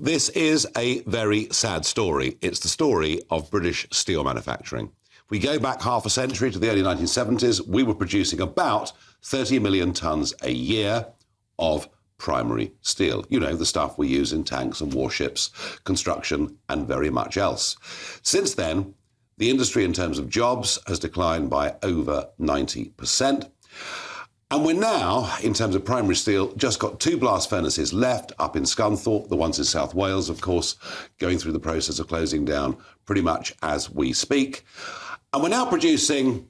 This is a very sad story. It's the story of British steel manufacturing. If we go back half a century to the early 1970s, we were producing about 30 million tonnes a year of primary steel. You know, the stuff we use in tanks and warships, construction, and very much else. Since then, the industry in terms of jobs has declined by over 90%. And we're now, in terms of primary steel, just got 2 blast furnaces left up in Scunthorpe, the ones in South Wales, of course, going through the process of closing down pretty much as we speak. And we're now producing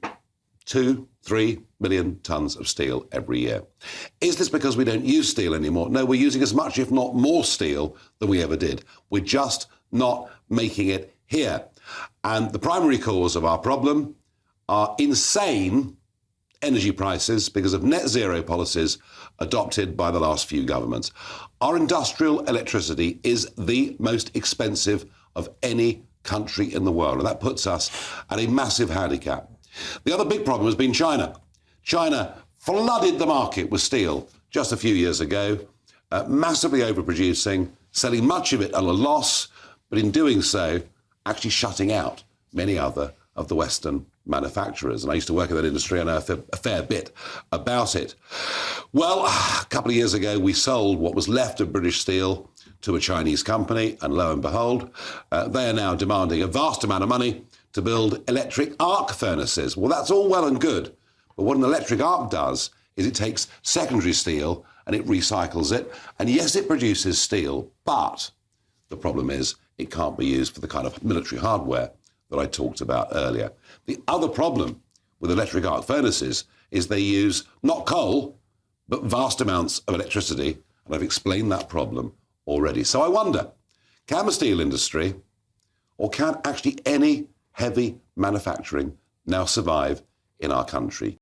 2-3 million tonnes of steel every year. Is this because we don't use steel anymore? No, we're using as much, if not more, steel than we ever did. We're just not making it here. And the primary cause of our problem are insane energy prices because of net zero policies adopted by the last few governments. Our industrial electricity is the most expensive of any country in the world, and that puts us at a massive handicap. The other big problem has been China. China flooded the market with steel just a few years ago, massively overproducing, selling much of it at a loss, but in doing so, actually shutting out many other of the Western manufacturers. And I used to work in that industry and I know a fair bit about it. Well, a couple of years ago, we sold what was left of British steel to a Chinese company, and lo and behold, they are now demanding a vast amount of money to build electric arc furnaces. Well, that's all well and good, but what an electric arc does is it takes secondary steel and it recycles it. And yes, it produces steel, but the problem is it can't be used for the kind of military hardware that I talked about earlier. The other problem with electric arc furnaces is they use not coal, but vast amounts of electricity, and I've explained that problem already. So I wonder, can the steel industry, or can actually any heavy manufacturing now survive in our country?